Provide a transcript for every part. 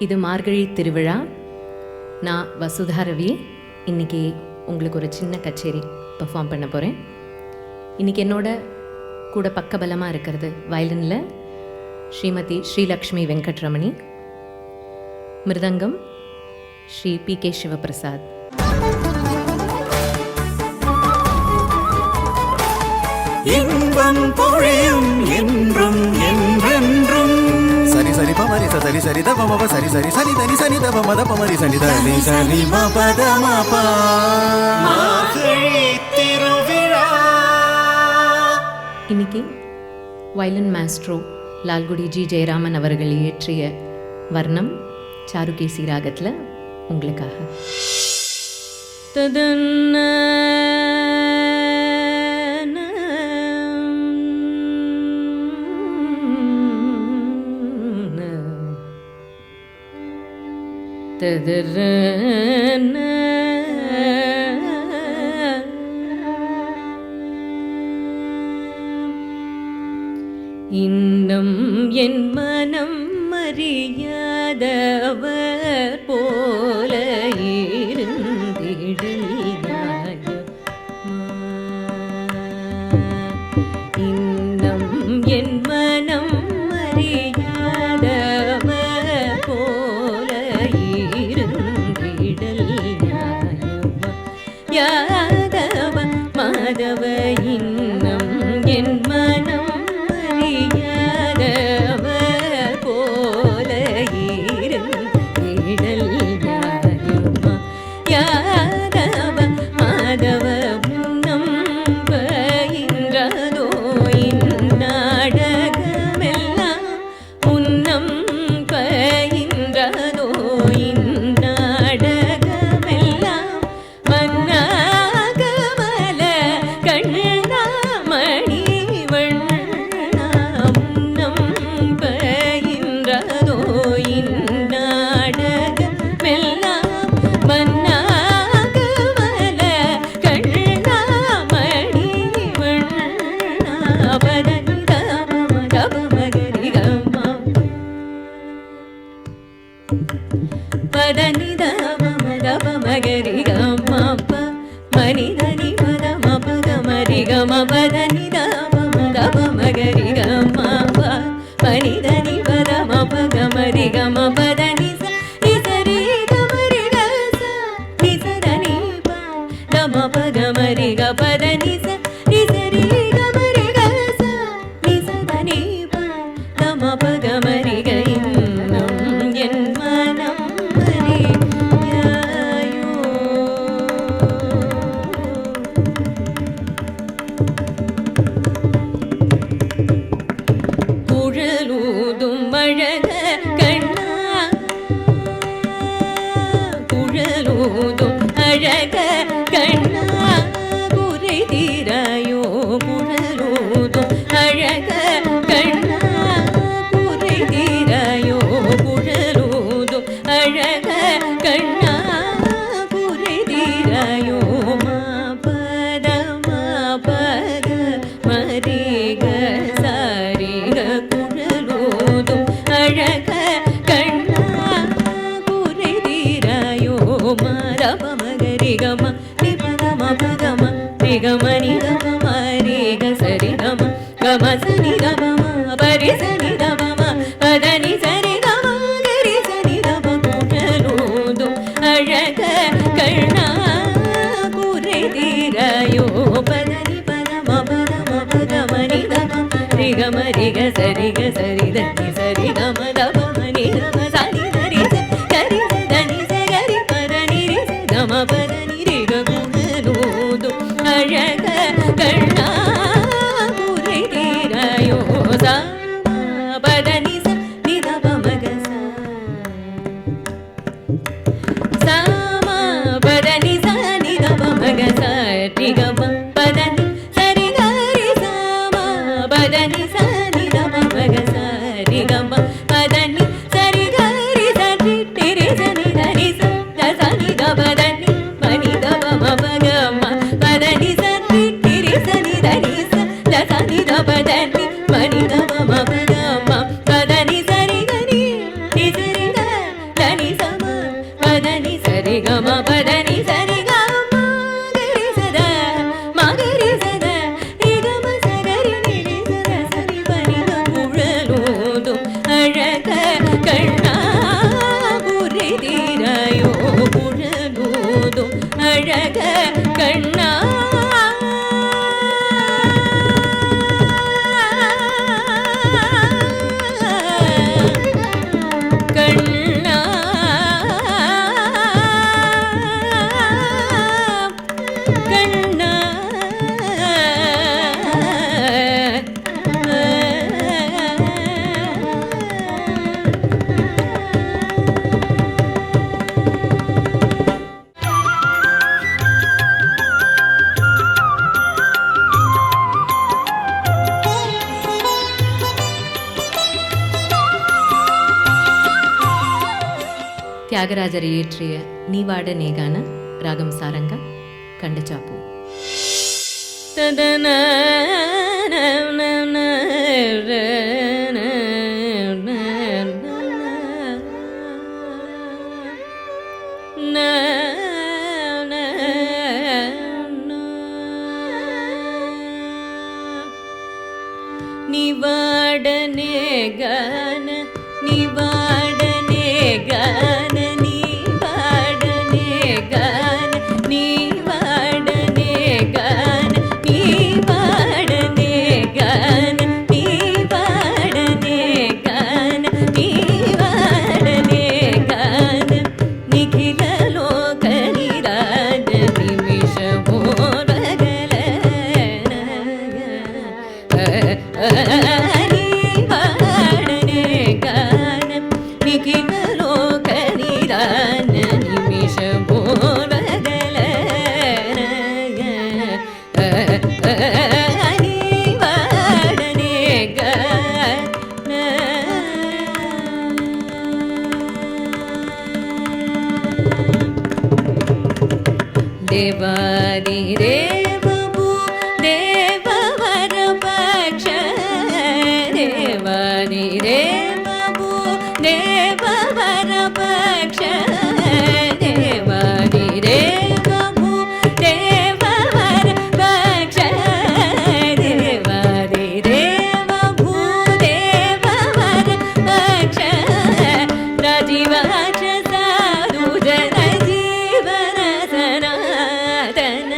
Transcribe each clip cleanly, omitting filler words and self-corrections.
இது மார்கழி திருவிழா. நான் வசுதா ரவி. இன்றைக்கி உங்களுக்கு ஒரு சின்ன கச்சேரி பெர்ஃபார்ம் பண்ண போகிறேன். இன்றைக்கி என்னோட கூட பக்கபலமாக இருக்கிறது வயலினில் ஸ்ரீமதி ஸ்ரீலக்ஷ்மி வெங்கட்ரமணி, மிருதங்கம் ஸ்ரீ பி.கே. சிவபிரசாத். இன்பம் பொழியும் என்றும் என்றென்றும். சரி சரி பமரி சரி சரி த பம சரி சரி சரி தனி சனி த பம த பமரி சனி தனி சனி ம பத ம ப. மார்கழி திருவிழா. இன்னைக்கு violin maestro Lalgudi G Jayaraman அவர்கள் இயற்றிய வர்ணம் சாருகேசி ராகத்தில் உங்களுக்காக. ததன்ன ததரன இன்னும் என் மனம் அறியாதவர் போல இருந்திடுகிறாய். இன்னும் என் மனம் அறியாதவர் போல இருந்திடல்யாயவ யாதவ மாதவ. இன்னும் என் மனம் தியாகராஜர் இயற்றிய நீவாட நேகான ராகம் சாரங்க கண்டச்சாப்பு. ததன நிவாடனே கான நிவாடனே கான நிவாடனே கான நிவாடனே கான நிவாடனே கான நிவாடனே கான நிவாடனே கான நிகில லோக நிராஜ நிமிஷ மோரகல தேவாதி தேவபூ தேவவர பக்ஷ தேவாதி தேவபூ தேவவர பக்ஷ தேவாதி தேவபூ தேவவர பக்ஷ தேவாதி தேவபூ தேவவர பக்ஷ ராஜீவாಕ್ಷ ಸಾಧು ಜನ ಜೀವನ ಸನಾತನ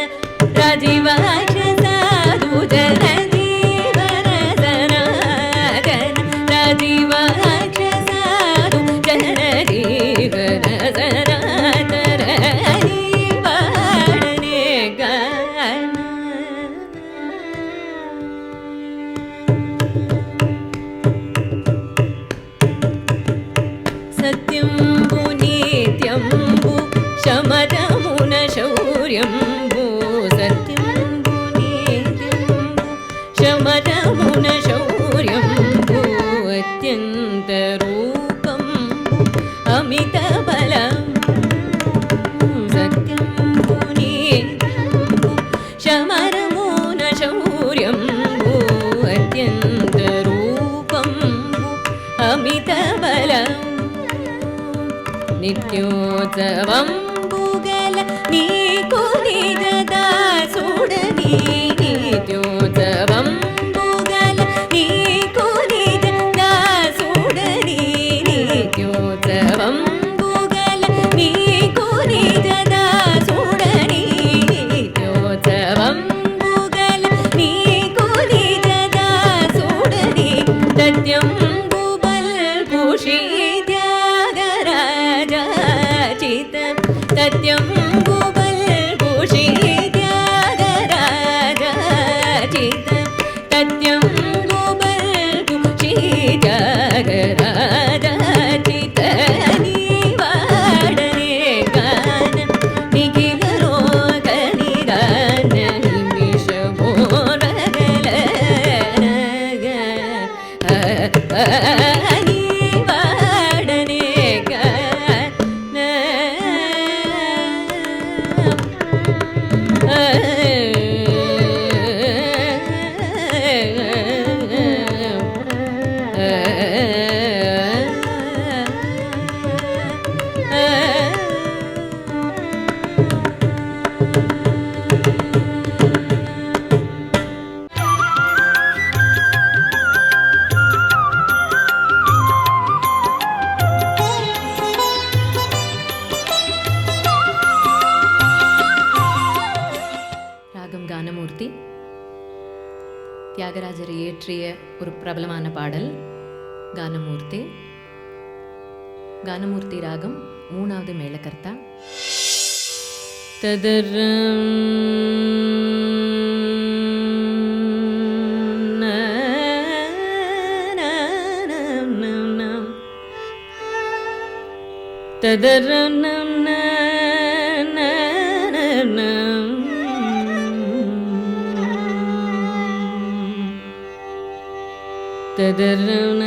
ರಾಜೀವಾಕ್ಷ ಸಾಧು ಜನ ಜೀವನ ಸನಾತನ ರಾಜೀವಾಕ್ಷ ಸಾಧು ಜನ ಜೀವನ ಸನಾತನ ಹರಿವಾಡನೆ ಗಾನ ಸತ್ಯಂಬು ನಿತ್ಯಂಬು ಶಮದಮುನ ಶೌರ್ಯಂಬು ಸತ್ಯಂಬು ನಿತ್ಯಂಬು ಶಮದಮುನ ಶೌರ್ಯಂಬು ಅತ್ಯಂತ ರೂಪಂಬು ಅಮಿತ ಬಲಂ ಸತ್ಯಂಬು ನಿತ್ಯಂಬು ಶಮರಮುನ ಶೌರ್ಯಂಬು ಅತ್ಯಂತ ರೂಪಂಬು ಅಮಿತ ಬಲಂ ನಿತ್ಯೋತ್ಸವಂಬುಗಲ ನೀಕು ನಿಜದ ಸುಡನಿ ನಿತ್ಯೋತ್ಸವಂಬುಗಲ ನೀಕು ನಿಜದ ಸುಡನಿ ನಿತ್ಯೋತ್ಸವಂಬುಗಲ ನೀಕು ನಿಜದ ಸುಡನಿ ನಿತ್ಯೋತ್ಸವಂಬುಗಲ ನೀಕು ನಿಜದ ಸುಡನಿ ಸತ್ಯಂಬು ಬಲ್ಕುಷಿ ಸತ್ಯಂಬು ಬಲ್ಕುಷಿ ತ್ಯಾಗರಾಜ ಚಿತ ಸತ್ಯಂಬು ಬಲ್ಕುಷಿ ತ್ಯಾಗರಾಜ ಚಿತ ನೀವಾಡನೆ ಗಾನ ನಿಖಿಲ ಲೋಕ ನಿರಾನ ನಿಮಿಷ ಮೋರಗಲ ನೀವಾಡನೆ ಗಾನ கானமூர்த்தி தியாகராஜர் இயற்றிய ஒரு பிரபலமான பாடல் கானமூர்த்தி. கானமூர்த்தி ராகம் மூணாவது மேளகர்த்தா. ததரம் ததரம் ததரம்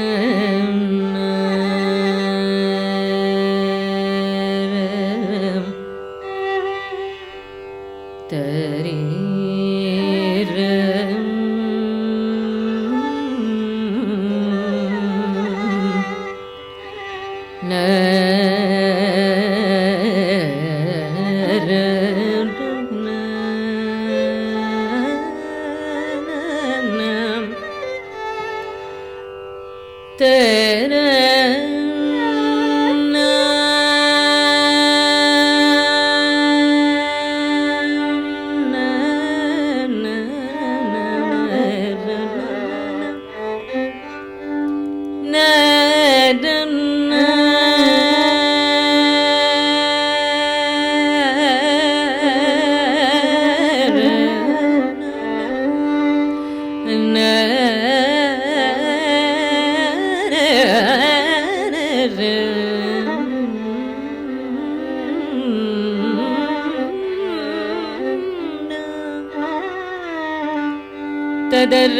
ததர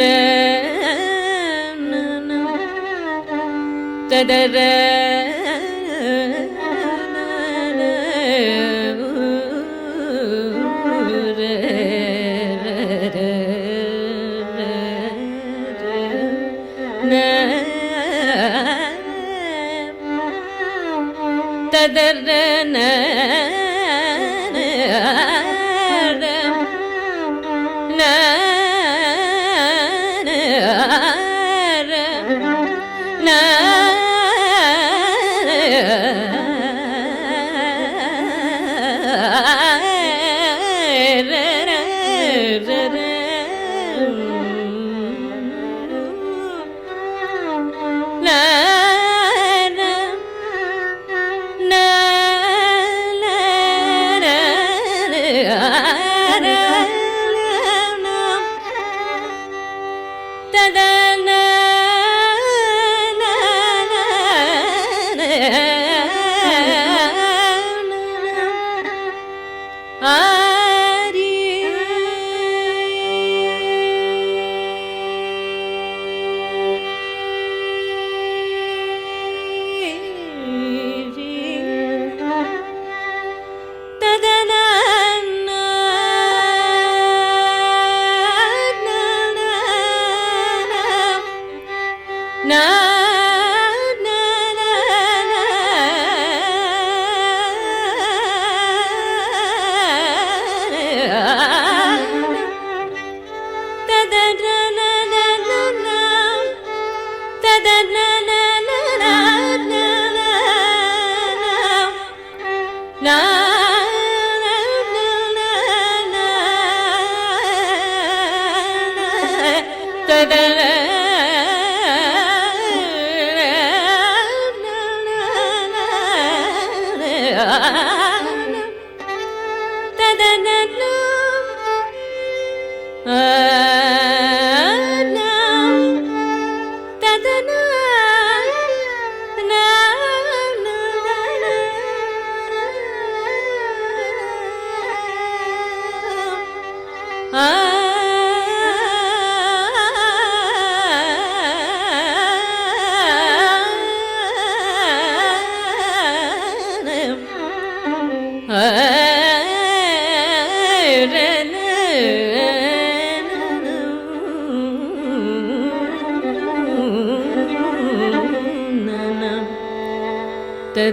ததர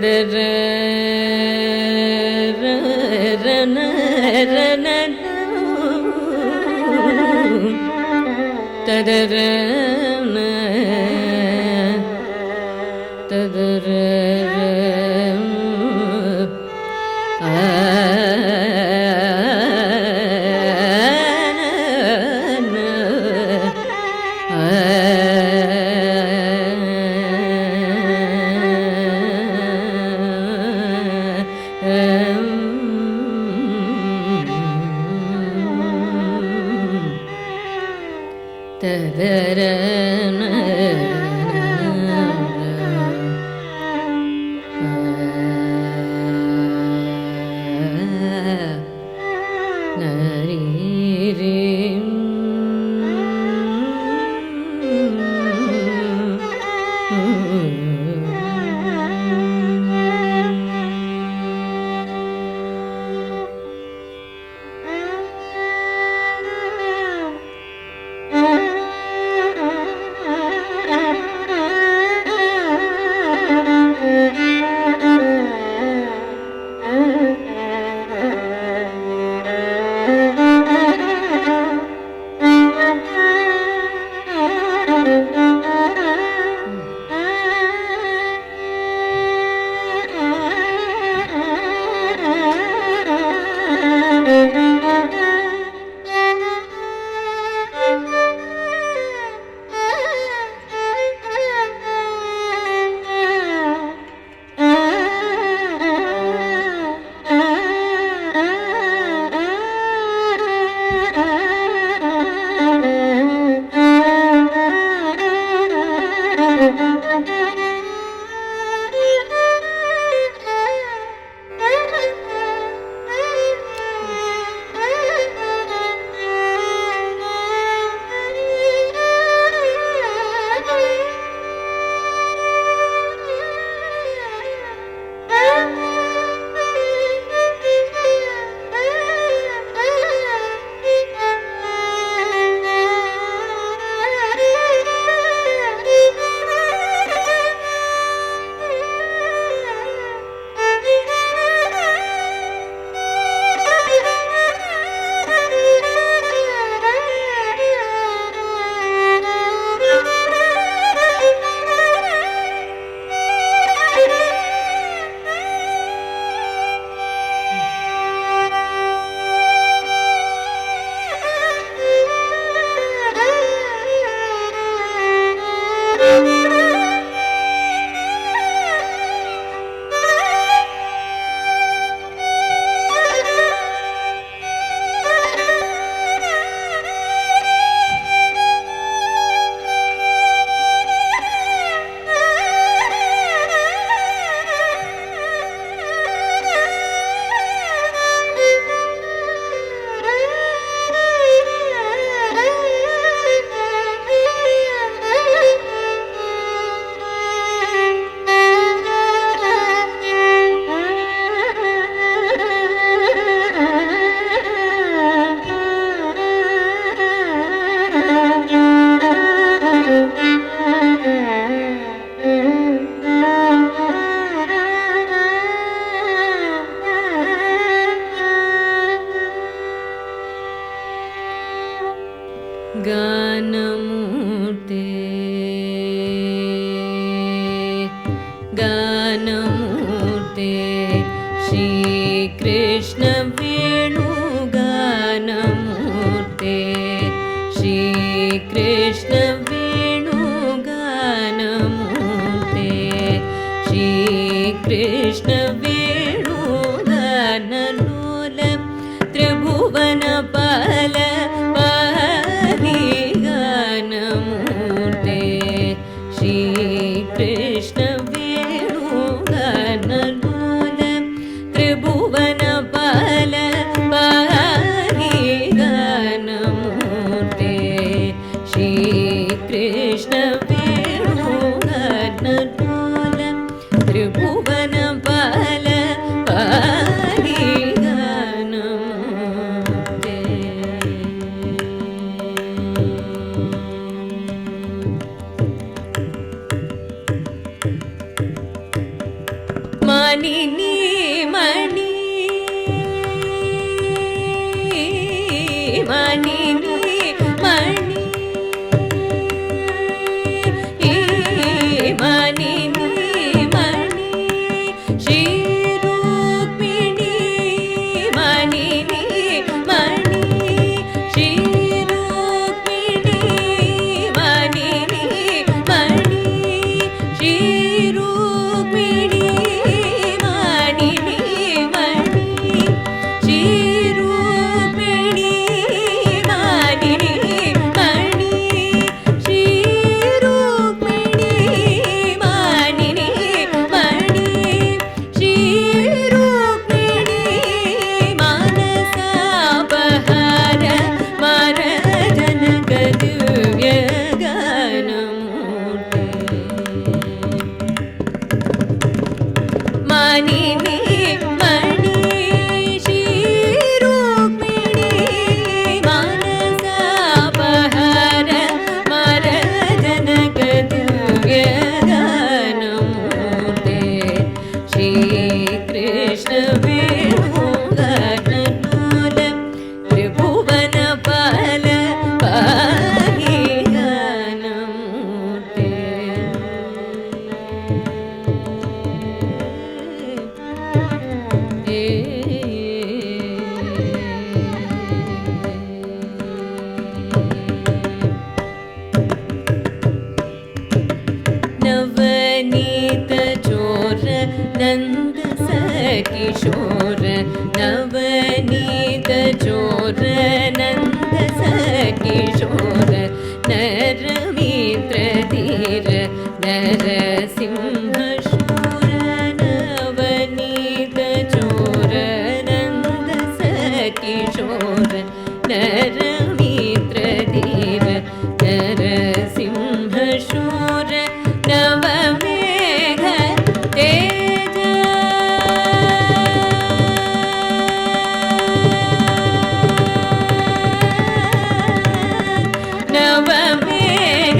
ததர श्रीकृष्ण वेणुगानमूर्ते श्रीकृष्ण वेणुगानमूर्ते श्रीकृष्ण वेणुगानलोल त्रिभुवनपाल पाहि गानमूर्ते श्रीकृष्ण वेणुगानलोल त्रिभुवनपाल पाहि गानमूर्ते श्रीकृष्ण वेणुगानलोल त्रिभुवनपाल पाहि गानमूर्ते मानिनी मणि मानिनी मणि मानिनी मणि श्रीरूक्मिणी मानिनी मणि श्रीरूक्मिणी मानिनी मणि श्रीरूक्मिणी मानिनी मणि श्रीरूक्मिणी मानिनी मणि श्रीरूक्मिणी मानिनी मणि श्रीरूक्मिणी मानसापहार मारजनकदिव्यगानमूर्ते मानिनी मणि श्रीरूक्मिणी मानसापहार मारजनकदिव्यगानमूर्ते श्रीकृष्ण वेणुगानलोल त्रिभुवनपाल पाहि गानमूर्ते नवनीत चोर नंद सकिशोर नवनीत चोर नंद सकिशोर नरमित्र धीर नरसिंह शूर नवनीत चोर नंद सकिशोर नरमित्र धीर नरसिंह शूर नवमेघ तेज नवमेघ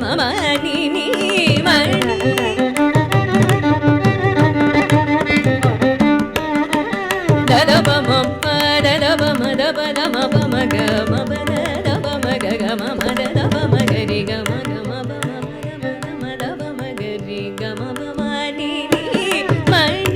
மம நீ நீ மணி ததபம பததபம தபதம பமக மபததபம ககம மததபம கரி கம கம பம தபம கரி கம பம நீ நீ மணி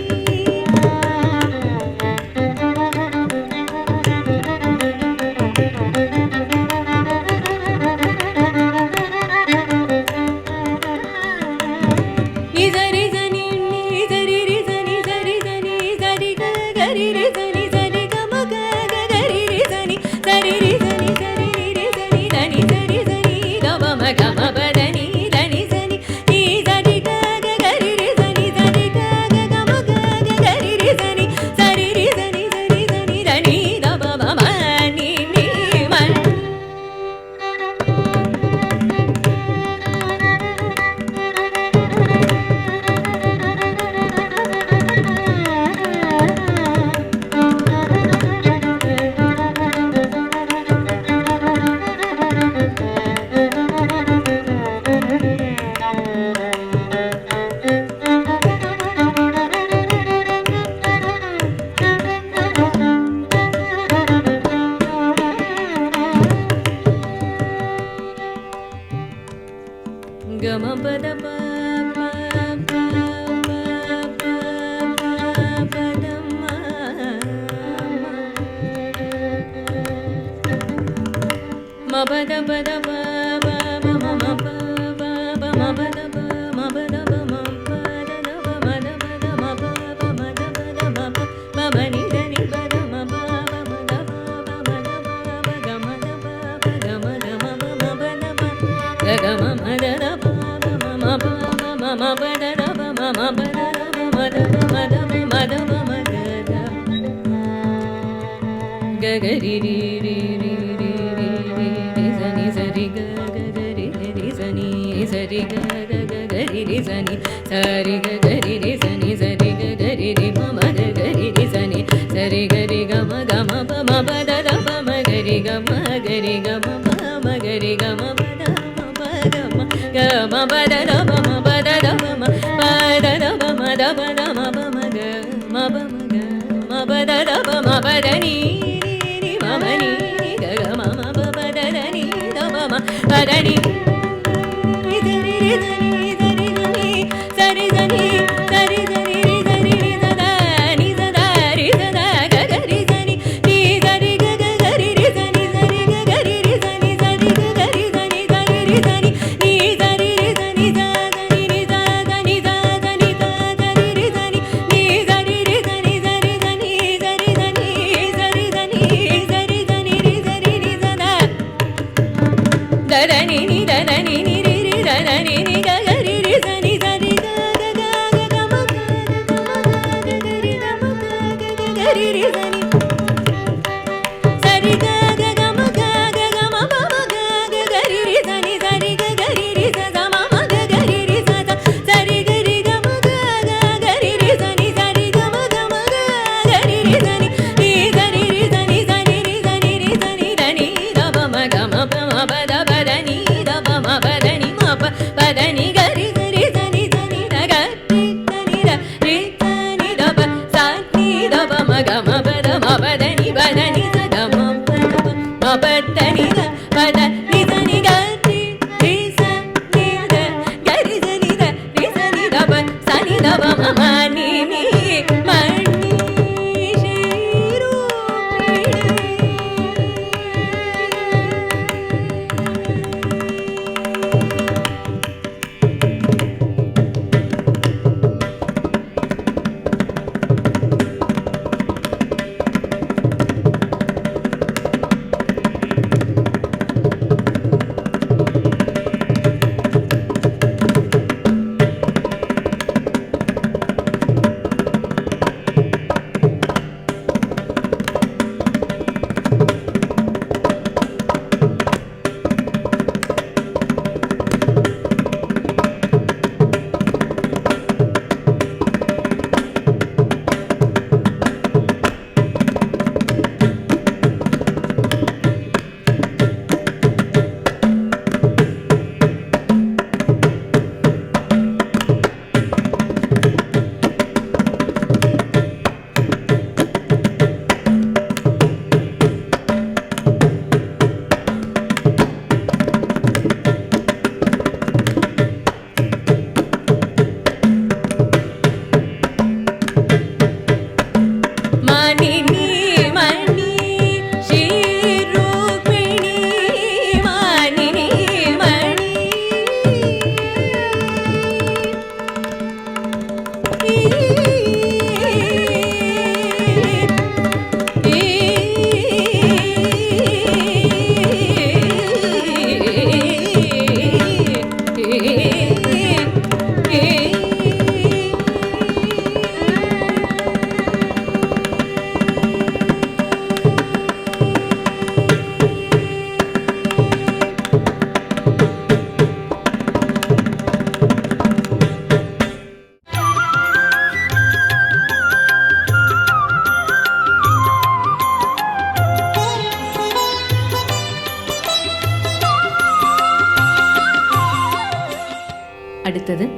அடுத்தது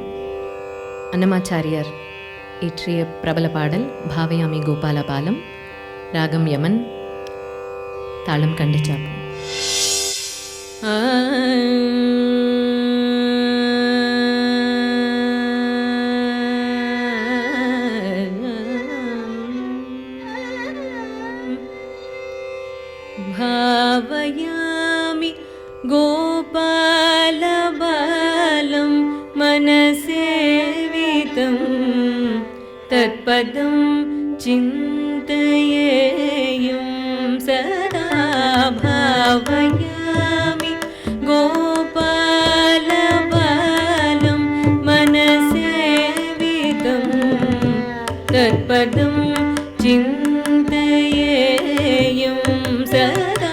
அன்னமாச்சாரியார் இயற்றிய பிரபல பாடல் பாவயாமி கோபாலபாலம், ராகம் யமன், தாளம் கண்டிச்சாப்பு. भावयामि गोपालबालं मनसेवितं तत्पदं चिन्तयेयं सदा. भावयामि गोपालबालं मनसेवितं तत्पदं चिन्तयेयं सदा.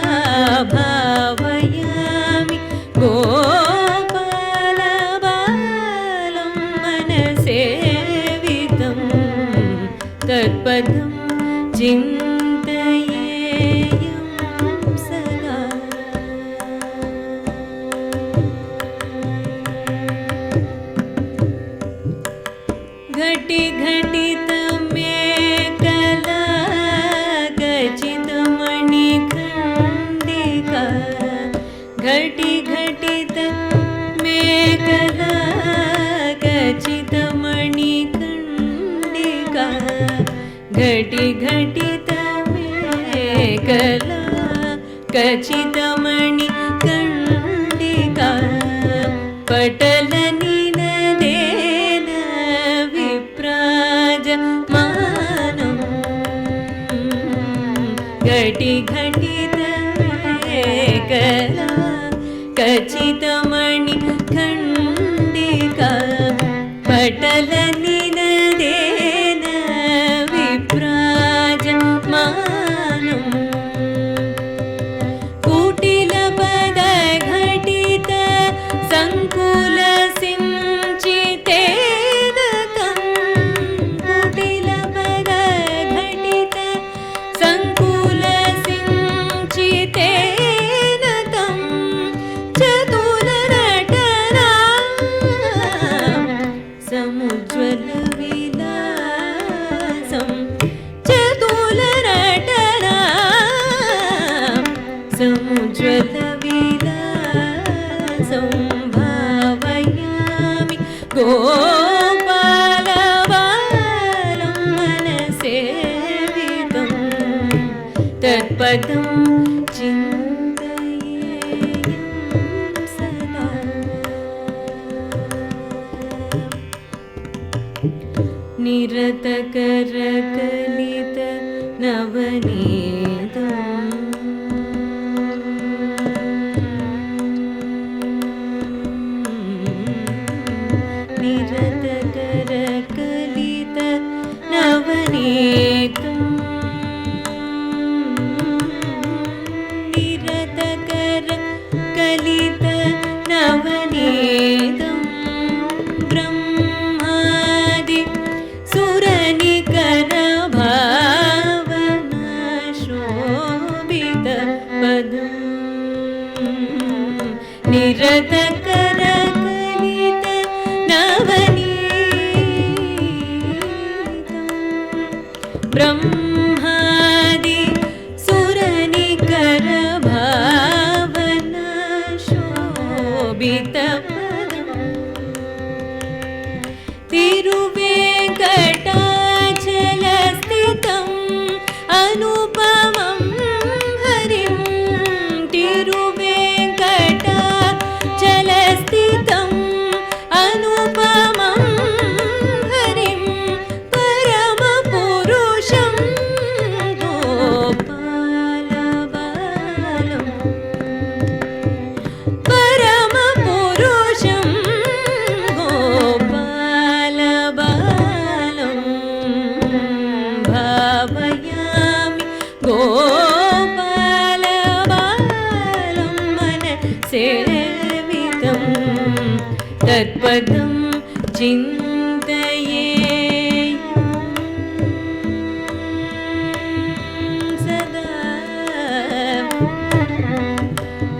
भावयामि गोपालबालं मनसेवितं तत्पदं चिन्तयेयं सदा. घटि घटितमेकला गचितमणिखण्डिका. घटि घटित मेकला गचितमणिखण्डिका. घटि घटित मेकला गचितमणिखण्डिका. पटलनिनदेन विप्राजमानम्. घटि घटित मेकला गचितमणिखण्डिका. पटलनिनदेन विप्राजमानम्. कुटिलपदघटित सङ्कुलसिञ्चितेन तं. कुटिलपदघटित सङ्कुलसिञ्चितेन तं. चतुरनटना समुज्ज्वलविलासं. चतुरनटना समुज्ज्वलविलासं. भावयामि गोपालबालं मनसेवितं तत्पदं चिन्तयेयं सदा. निरतकरकलित नवनीतम्. निरतकरकलित नवनीतम्. निरतकरकलित नवनीतम्. ब्रह्मादि सुरनिकरभावनाशोभितपदम्. निरतकरकलित नवनीतम्. ब्रह्मादि सुरनिकरभावनाशोभितपदम्. तिरुवेङ्कटाचलस्थितम् अनुपमं हरिं. तिरुवेङ्कटाचलस्थितम् अनुपमं हरिं. परमपुरुषं गोपालबालम्. परमपुरुषं गोपालबालं. भावयामि गोपालबालं मनसेवितं तत्पदं चिन्तयेयं सदा.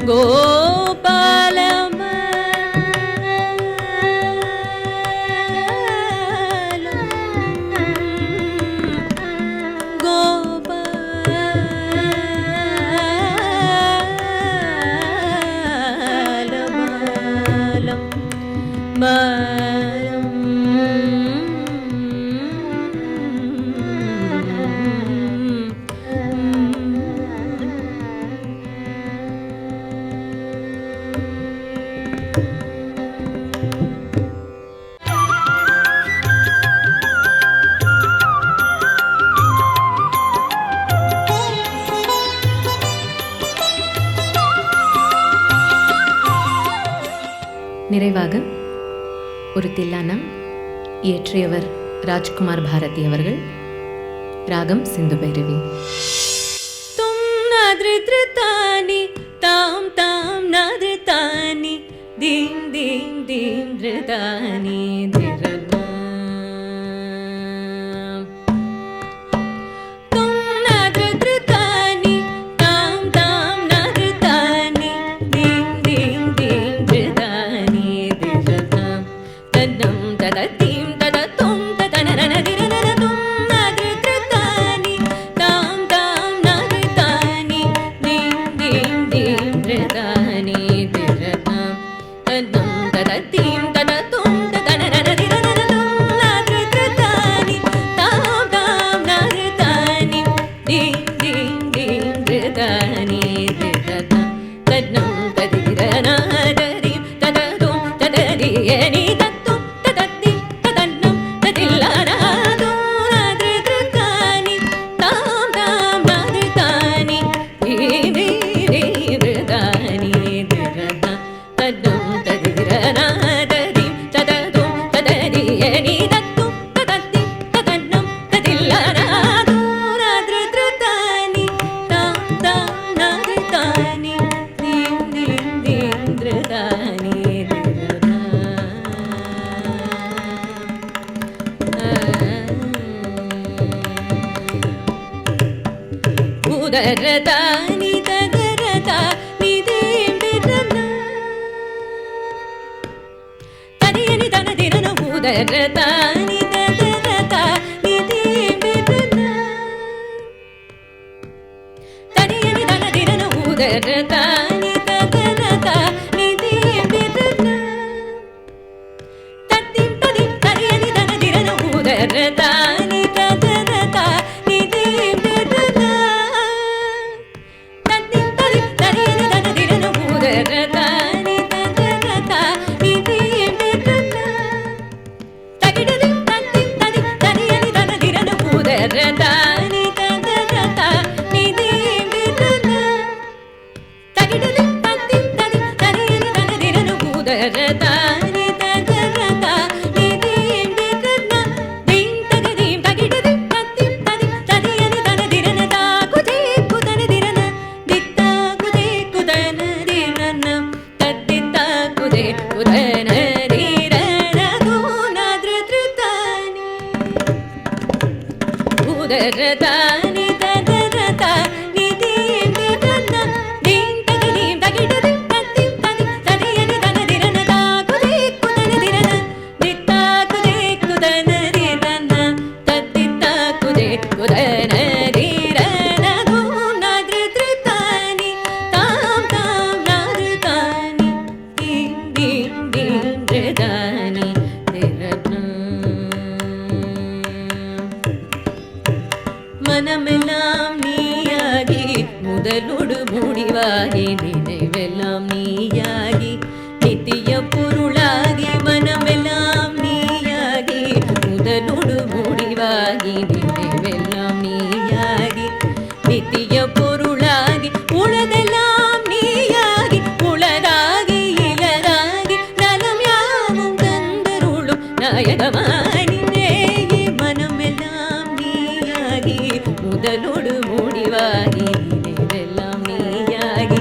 गोपालबालं நிறைவாக ஒரு தில்லானா இயற்றியவர் ராஜ்குமார் பாரதி அவர்கள். ராகம் சிந்து பைரவி. தும் நாத்ருத்ருதானி தாம் தாம் நாத்ருதானி தீம் தீம் தீம் த்ருதானி திரனா. தும் நாத்ருத்ருதானி தாம் தாம் நாத்ருதானி தீம் தீம் தீம் த்ருதானி திரனா. தன்னம் தததீம் தததும் ததனனன திரனன. தும் நாத்ருத்ருதானி தாம் தாம் நாத்ருதானி தீம் தீம் தீம் த்ருதானி திரனா. தன்னம் தததீம் தததும் ததனனன திரனன. தும் நாத்ருத்ருதானி தாம் தாம் நாத்ருதானி தீம் தீம் தீம் த்ருதானி திரனா. தன்னம் ததிரனா ததீம் தததும் தததியனி தத்தும் தததீம் ததன்னம் ததில்லானா. தும் நாத்ருத்ருதானி தாம் தாம் நாத்ருதானி தீம் தீம் த்ருதானி திரனா. தன்னம் ததிரனா ததீம் தததும் தததியனி தத்தும் தததீம் ததன்னம் ததில்லானா. தும் நாத்ருத்ருதானி தாம் தாம் நாத்ருதானி தீம் தீம் தீம் த்ருதானி திரனா. உதரதானி ததரதா நிதீம் திரனா. தனியனி தனதிரன உதரதானி ததரதா நிதீம் திரனா. தனியனி தனதிரன உதரதானி ததரதா நிதீம் திரனா. தத்தீம் ததீம் தனியனி தனதிரன உதரதானி ததரதா நிதீம் திரனா. தத்தீம் ததீம் தனியனி தனதிரன உதரதானி ததரதா நிதீம் திரனா. தகிடதீம் தத்தீம் ததீம் தனியனி தனதிரன உதரதானி ததரதா நிதீம் திரனா. தகிடதீம் தத்தீம் ததீம் தனியனி தனதிரன உதரதானி ததரதா நிதீம் திரனா. தீம் தகதீம் தகிடதீம் தத்தீம் ததீம் தனியனி தனதிரன தாகுதே குதனதிரன தித்தா குதே குதனதிரன தத்தித்தா குதே குதனதிரன. தும் நாத்ருத்ருதானி உதரதானி ததரதா நிதீம் திரனா. தீம் தகதீம் தகிடதீம் தத்தீம் ததீம் தனியனி தனதிரன தாகுதே குதனதிரன தித்தா குதே குதனதிரன தத்தித்தா குதே குதனதிரன. தும் நாத்ருத்ருதானி தாம் தாம் நாத்ருதானி தீம் தீம் தீம் த்ருதானி திரனா. மனமெல்லாம் நீயாகி முதலொடு முடிவாகி நினைவெல்லாம் நீயாகி நித்திய பொருளாகி. மனமெல்லாம் நீயாகி முதலொடு முடிவாகி நினைவெல்லாம் நீயாகி நித்திய பொருளாகி. உளதெல்லாம் நீயாகி உளதாகி இலதாகி நலம் யாவும் தந்தருளும் நாயகமாய் நின்றேயே. மனமெல்லாம் நீயாகி முதலோடு முடிவாகி நினைவெல்லாம் நீயாகி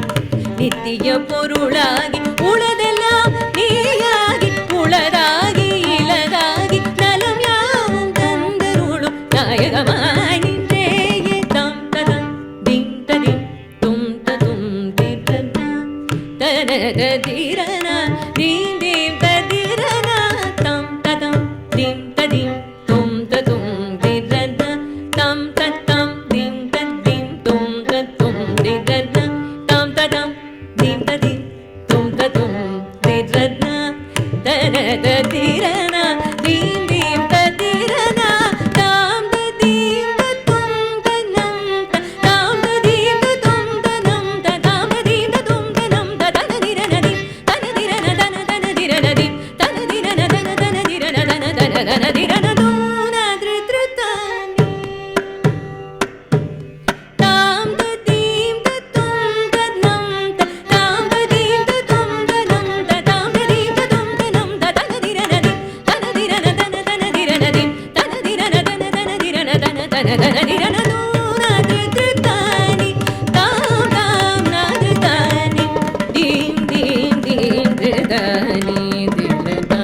நித்திய பொருளாகி. உளதெல்லாம் நீயாகி உளதாகி இலதாகி நலம் யாவும் தந்தருளும் நாயகமாய் நின்றேயே. தம் ததம் தீம் ததீம் தும் ததும் திரனா. தனத திரனா தீம் தீம் ததிரனா. தம் ததம் தீம் ததீம் தும் ததும் திரனா. தம் தத்தம் தீம் தத்தீம் தும் தத்தும் திரனா. தம் ததம் தீம் ததீம் ததிரனா தீம் தீம் ததிரனா தாம் ததீம் ததும் தனம் தாம் ததீம் ததும் தனம் தாம் ததீம் ததும் தனம் தனதிரனதி தனதிரன தன தனதிரனதி தனதிரன தன தனதிரன தன தன தனதிரனதுன த்ருத்ருதானி தாம் ததீம் ததும் தனம் தாம் ததீம் ததும் தனம் தாம் ததீம் ததும் தனம் தனதிரனதி தனதிரன தன தனதிரனதி தனதிரன தன தனதிரன தன தன தனதிரனதுன த்ருத்ருதானி தாம் தாம் நாதுதானி தீம் தீம் தீம் த்ருதானி திரனா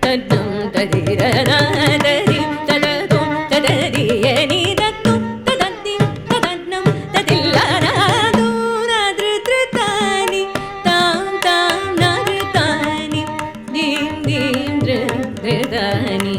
தன்னம் ததிரனா ததீம் தததும் ததரியனி தத்தும் ததத்திம் ததன்னம் ததில்லனாதுன த்ருத்ருதானி தாம் தாம் நாதுதானி தீம் தீம் த்ருத்ருதானி